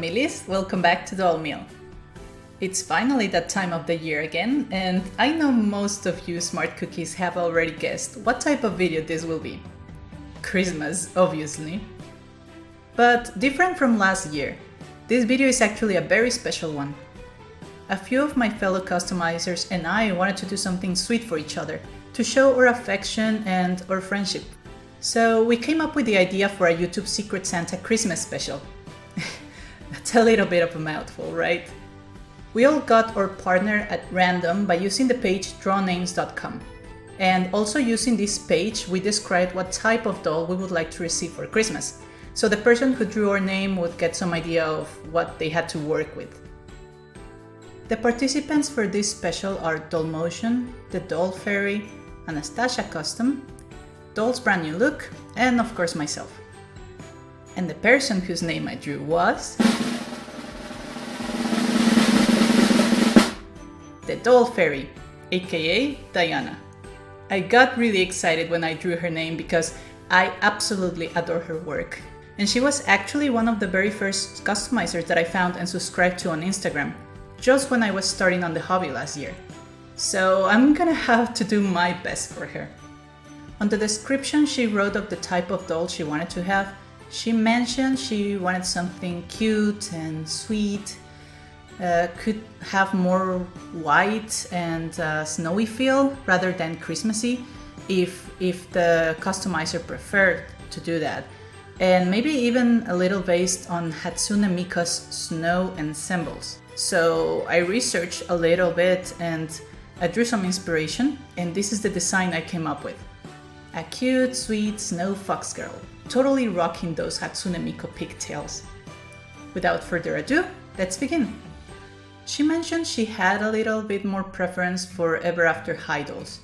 families, welcome back to Doll Meal. It's finally that time of the year again, and I know most of you smart cookies have already guessed what type of video this will be. Christmas, obviously. But different from last year, this video is actually a very special one. A few of my fellow customizers and I wanted to do something sweet for each other, to show our affection and our friendship. So we came up with the idea for a YouTube Secret Santa Christmas special. That's a little bit of a mouthful, right? We all got our partner at random by using the page drawnames.com. And also using this page, we described what type of doll we would like to receive for Christmas. So the person who drew our name would get some idea of what they had to work with. The participants for this special are Dollmotion, the DOLLFAIRY, Anastazia Custom, Dollsbrandnewlook, and of course myself. And the person whose name I drew was the Dollfairy, aka Diana. I got really excited when I drew her name because I absolutely adore her work. And she was actually one of the very first customizers that I found and subscribed to on Instagram, just when I was starting on the hobby last year. So I'm gonna have to do my best for her. On the description she wrote of the type of doll she wanted to have, she mentioned she wanted something cute and sweet, could have more white and snowy feel rather than Christmassy if the customizer preferred to do that. And maybe even a little based on Hatsune Miiku's snow and symbols. So I researched a little bit and I drew some inspiration, and this is the design I came up with. A cute, sweet Snowfox girl, totally rocking those Hatsune Miku pigtails. Without further ado, let's begin. She mentioned she had a little bit more preference for Ever After High dolls,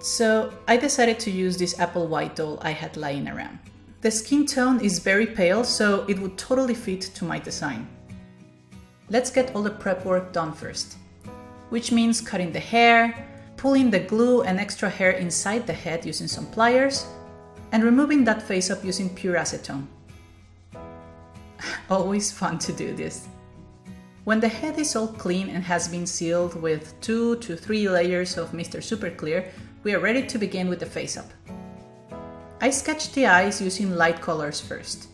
so I decided to use this apple white doll I had lying around. The skin tone is very pale, so it would totally fit to my design. Let's get all the prep work done first, which means cutting the hair, pulling the glue and extra hair inside the head using some pliers, and removing that face up using pure acetone. Always fun to do this. When the head is all clean and has been sealed with 2 to 3 layers of Mr. Super Clear, we are ready to begin with the face up. I sketched the eyes using light colors first.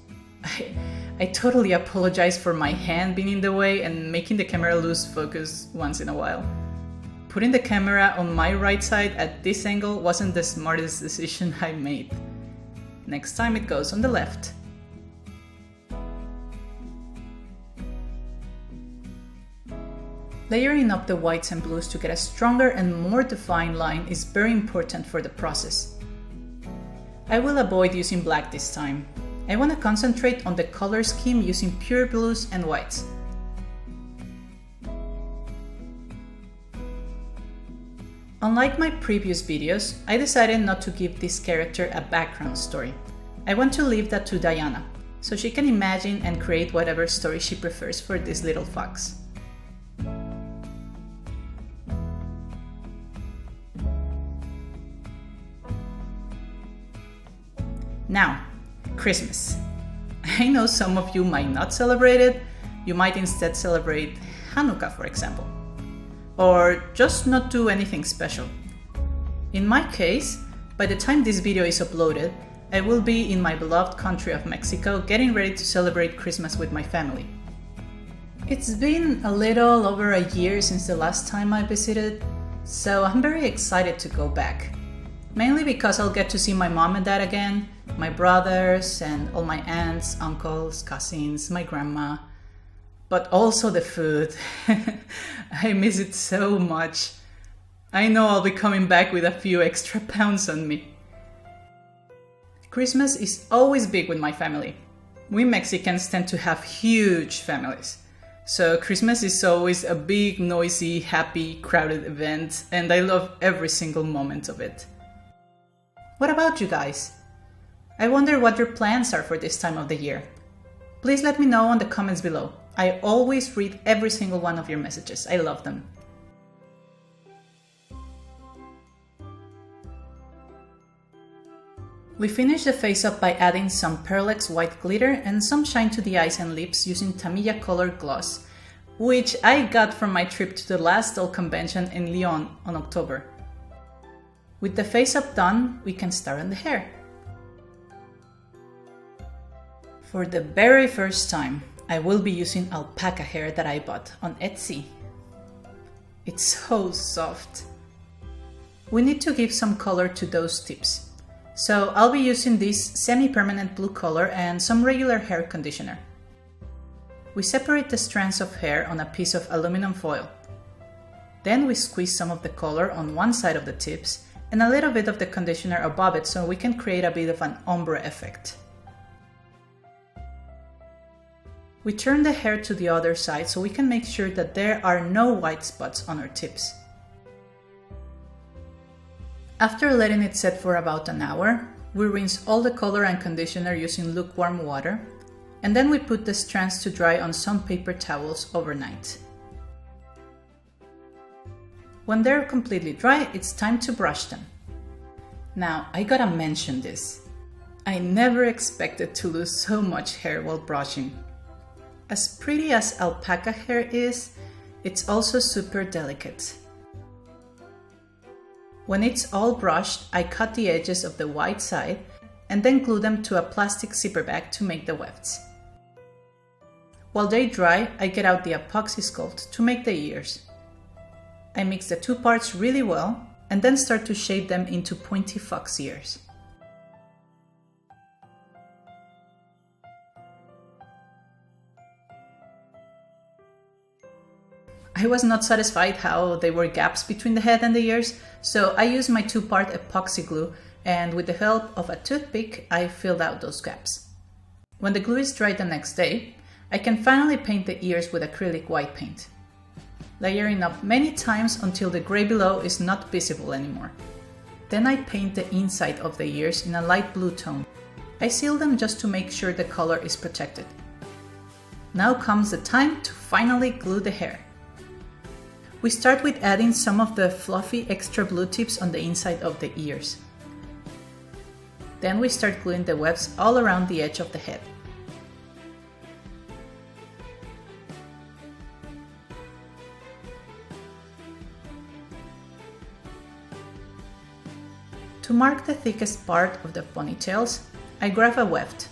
I totally apologize for my hand being in the way and making the camera lose focus once in a while. Putting the camera on my right side at this angle wasn't the smartest decision I made. Next time it goes on the left. Layering up the whites and blues to get a stronger and more defined line is very important for the process. I will avoid using black this time. I want to concentrate on the color scheme using pure blues and whites. Unlike my previous videos, I decided not to give this character a background story. I want to leave that to Diana, so she can imagine and create whatever story she prefers for this little fox. Now, Christmas. I know some of you might not celebrate it. You might instead celebrate Hanukkah, for example. Or just not do anything special. In my case, by the time this video is uploaded, I will be in my beloved country of Mexico getting ready to celebrate Christmas with my family. It's been a little over a year since the last time I visited, so I'm very excited to go back. Mainly because I'll get to see my mom and dad again, my brothers and all my aunts, uncles, cousins, my grandma. But also the food. I miss it so much. I know I'll be coming back with a few extra pounds on me. Christmas is always big with my family. We Mexicans tend to have huge families. So Christmas is always a big, noisy, happy, crowded event, and I love every single moment of it. What about you guys? I wonder what your plans are for this time of the year. Please let me know in the comments below. I always read every single one of your messages. I love them. We finished the face up by adding some Pearlex white glitter and some shine to the eyes and lips using Tamiya colored gloss, which I got from my trip to the last doll convention in Lyon on October. With the face up done, we can start on the hair. For the very first time, I will be using alpaca hair that I bought on Etsy. It's so soft. We need to give some color to those tips. So I'll be using this semi-permanent blue color and some regular hair conditioner. We separate the strands of hair on a piece of aluminum foil. Then we squeeze some of the color on one side of the tips and a little bit of the conditioner above it so we can create a bit of an ombre effect. We turn the hair to the other side so we can make sure that there are no white spots on our tips. After letting it set for about an hour, we rinse all the color and conditioner using lukewarm water, and then we put the strands to dry on some paper towels overnight. When they're completely dry, it's time to brush them. Now, I gotta mention this. I never expected to lose so much hair while brushing. As pretty as alpaca hair is, it's also super delicate. When it's all brushed, I cut the edges of the white side and then glue them to a plastic zipper bag to make the wefts. While they dry, I get out the epoxy sculpt to make the ears. I mix the two parts really well and then start to shape them into pointy fox ears. I was not satisfied how there were gaps between the head and the ears, so I used my two-part epoxy glue and with the help of a toothpick, I filled out those gaps. When the glue is dry the next day, I can finally paint the ears with acrylic white paint, layering up many times until the gray below is not visible anymore. Then I paint the inside of the ears in a light blue tone. I seal them just to make sure the color is protected. Now comes the time to finally glue the hair. We start with adding some of the fluffy extra blue tips on the inside of the ears. Then we start gluing the wefts all around the edge of the head. To mark the thickest part of the ponytails, I grab a weft,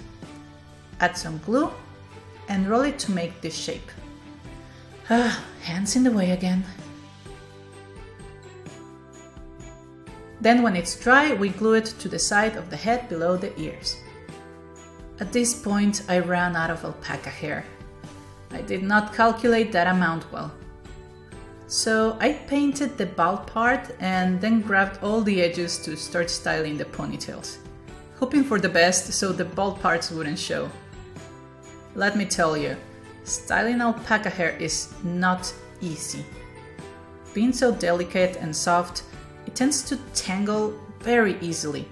add some glue, and roll it to make this shape. Hands in the way again. Then when it's dry, we glue it to the side of the head below the ears. At this point, I ran out of alpaca hair. I did not calculate that amount well. So I painted the bald part and then grabbed all the edges to start styling the ponytails, hoping for the best so the bald parts wouldn't show. Let me tell you, styling alpaca hair is not easy. Being so delicate and soft, it tends to tangle very easily,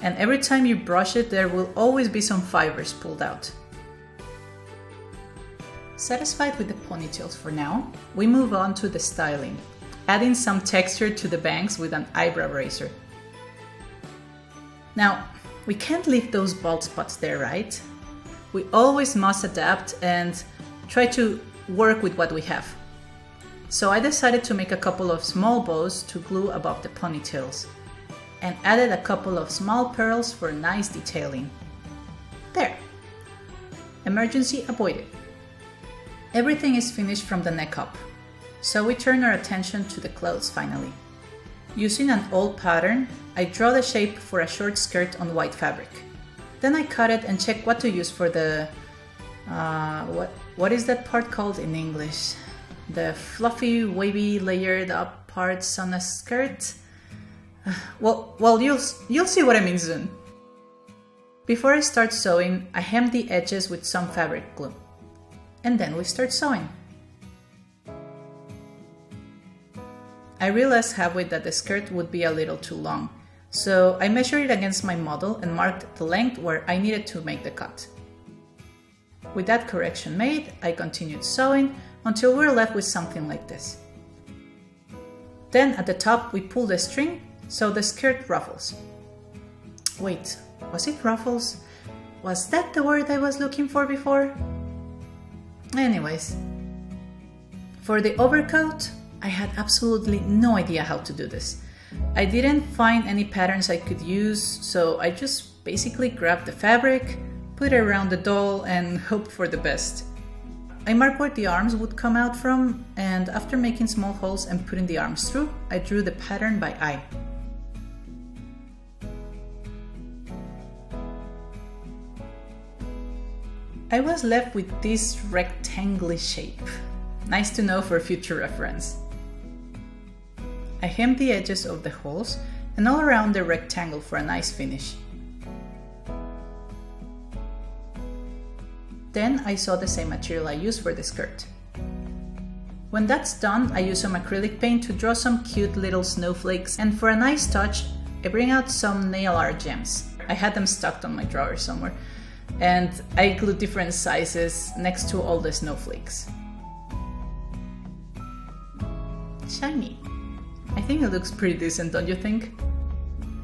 and every time you brush it, there will always be some fibers pulled out. Satisfied with the ponytails for now, we move on to the styling, adding some texture to the bangs with an eyebrow razor. Now, we can't leave those bald spots there, right? We always must adapt and try to work with what we have. So I decided to make a couple of small bows to glue above the ponytails and added a couple of small pearls for nice detailing. There! Emergency avoided. Everything is finished from the neck up, so we turn our attention to the clothes finally. Using an old pattern, I draw the shape for a short skirt on white fabric. Then I cut it and check what to use for the what is that part called in English? The fluffy, wavy, layered up parts on a skirt? Well, you'll see what I mean soon. Before I start sewing, I hem the edges with some fabric glue. And then we start sewing. I realized halfway that the skirt would be a little too long, so I measured it against my model and marked the length where I needed to make the cut. With that correction made, I continued sewing until we're left with something like this. Then at the top we pull the string so the skirt ruffles. Wait, Was it ruffles? Was that the word I was looking for before? Anyways, for the overcoat, I had absolutely no idea how to do this. I didn't find any patterns I could use, so I just basically grabbed the fabric, put it around the doll, and hoped for the best. I marked where the arms would come out from, and after making small holes and putting the arms through, I drew the pattern by eye. I was left with this rectangular shape. Nice to know for future reference. I hemmed the edges of the holes and all around the rectangle for a nice finish. Then I saw the same material I used for the skirt. When that's done, I use some acrylic paint to draw some cute little snowflakes, and for a nice touch, I bring out some nail art gems. I had them stuck on my drawer somewhere, and I glued different sizes next to all the snowflakes. Shiny. I think it looks pretty decent, don't you think?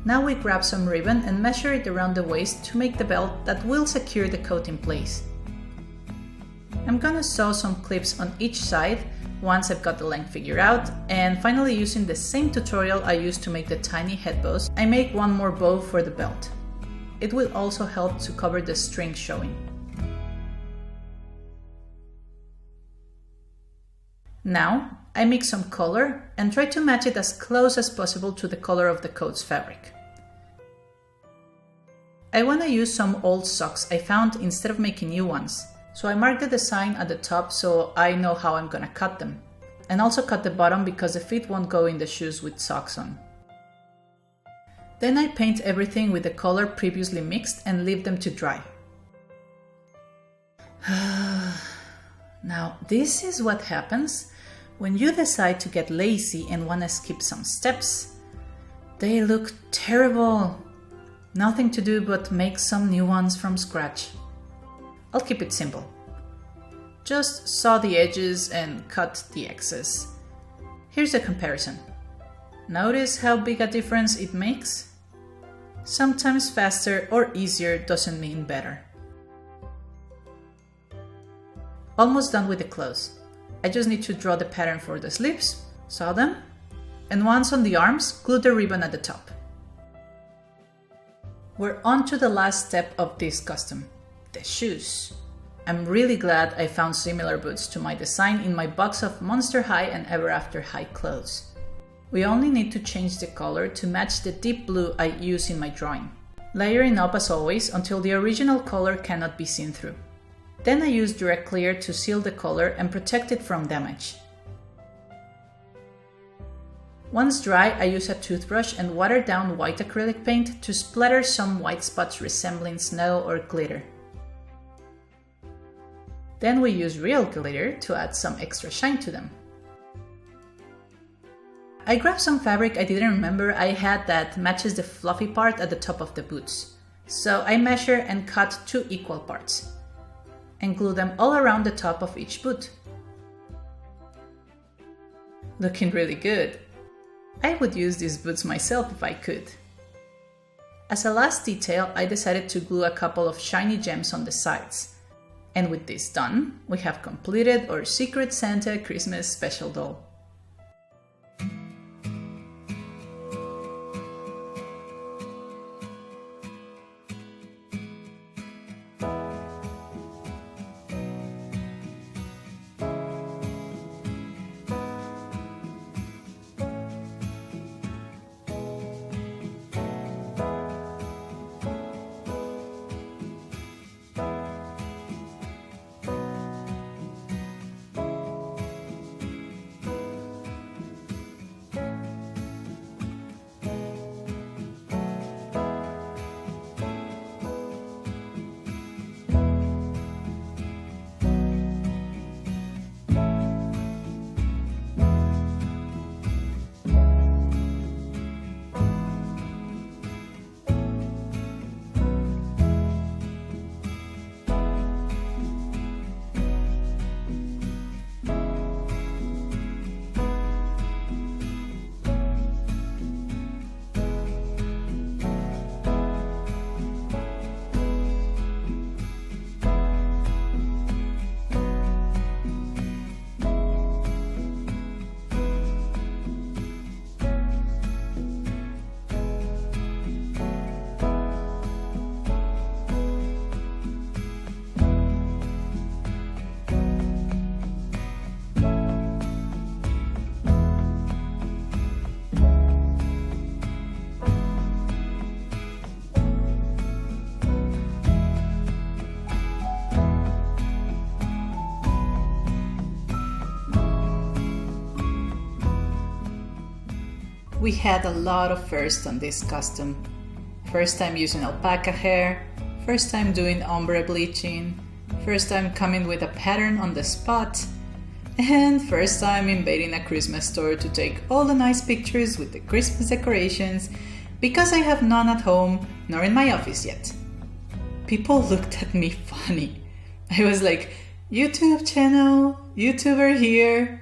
Now we grab some ribbon and measure it around the waist to make the belt that will secure the coat in place. I'm gonna sew some clips on each side once I've got the length figured out, and finally, using the same tutorial I used to make the tiny head bows, I make one more bow for the belt. It will also help to cover the string showing. Now, I mix some color and try to match it as close as possible to the color of the coat's fabric. I want to use some old socks I found instead of making new ones, so I mark the design at the top so I know how I'm gonna cut them. And also cut the bottom because the feet won't go in the shoes with socks on. Then I paint everything with the color previously mixed and leave them to dry. Now, this is what happens when you decide to get lazy and want to skip some steps. They look terrible. Nothing to do but make some new ones from scratch. I'll keep it simple. Just saw the edges and cut the excess. Here's a comparison. Notice how big a difference it makes? Sometimes faster or easier doesn't mean better. Almost done with the clothes. I just need to draw the pattern for the sleeves, sew them, and once on the arms, glue the ribbon at the top. We're on to the last step of this custom, the shoes. I'm really glad I found similar boots to my design in my box of Monster High and Ever After High clothes. We only need to change the color to match the deep blue I use in my drawing, layering up as always until the original color cannot be seen through. Then I use direct clear to seal the color and protect it from damage. Once dry, I use a toothbrush and water down white acrylic paint to splatter some white spots resembling snow or glitter. Then we use real glitter to add some extra shine to them. I grabbed some fabric I didn't remember I had that matches the fluffy part at the top of the boots. So I measure and cut 2 equal parts and glue them all around the top of each boot. Looking really good. I would use these boots myself if I could. As a last detail, I decided to glue a couple of shiny gems on the sides. And with this done, we have completed our Secret Santa Christmas special doll. We had a lot of firsts on this custom. First time using alpaca hair, first time doing ombre bleaching, first time coming with a pattern on the spot, and first time invading a Christmas store to take all the nice pictures with the Christmas decorations because I have none at home nor in my office yet. People looked at me funny. I was like, YouTube channel, YouTuber here.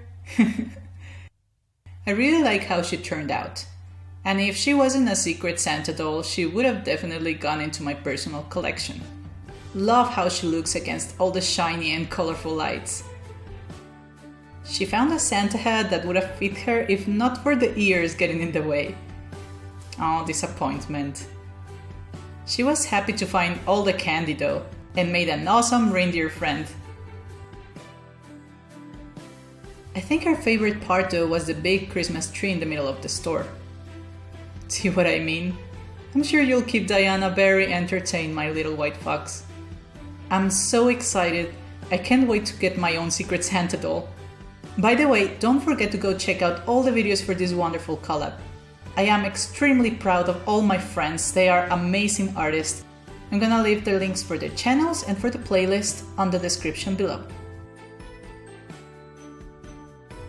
I really like how she turned out. And if she wasn't a secret Santa doll, she would have definitely gone into my personal collection. Love how she looks against all the shiny and colorful lights. She found a Santa hat that would have fit her if not for the ears getting in the way. Oh, disappointment. She was happy to find all the candy though, and made an awesome reindeer friend. I think her favorite part though was the big Christmas tree in the middle of the store. See what I mean? I'm sure you'll keep Diana very entertained, my little white fox. I'm so excited. I can't wait to get my own Secret Santa doll. By the way, don't forget to go check out all the videos for this wonderful collab. I am extremely proud of all my friends. They are amazing artists. I'm gonna leave the links for their channels and for the playlist on the description below.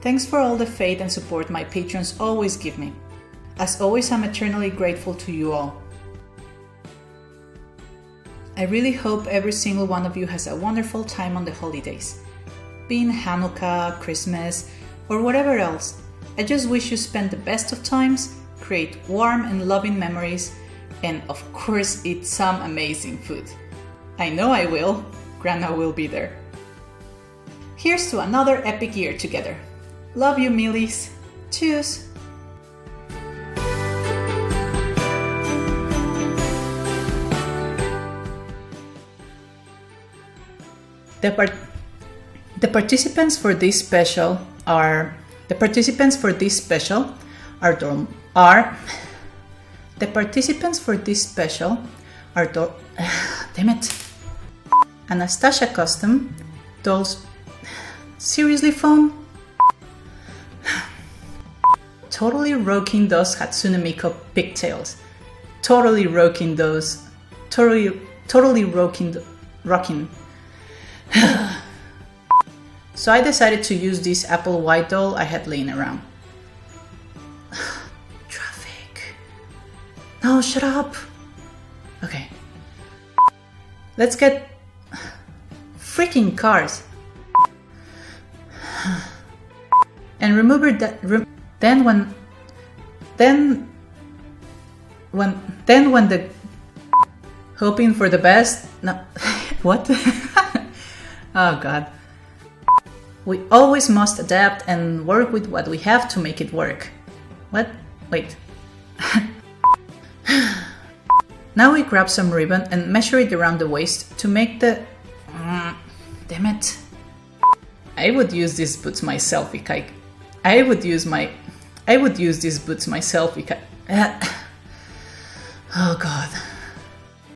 Thanks for all the faith and support my patrons always give me. As always, I'm eternally grateful to you all. I really hope every single one of you has a wonderful time on the holidays. Being Hanukkah, Christmas, or whatever else, I just wish you spend the best of times, create warm and loving memories, and of course eat some amazing food. I know I will. Grandma will be there. Here's to another epic year together. Love you, Millies. Tschüss. The participants for this special are damn it. Anastazia Custom, seriously phone? Totally rocking those Hatsune Miku pigtails. Totally rocking. So I decided to use this apple white doll I had laying around. Traffic. No, shut up. Okay. Let's get freaking cars. And remember that then when the hoping for the best. No, what? Oh God. We always must adapt and work with what we have to make it work. What? Wait. Now we grab some ribbon and measure it around the waist to make the... damn it. I would use these boots myself if I would use these boots myself if oh God.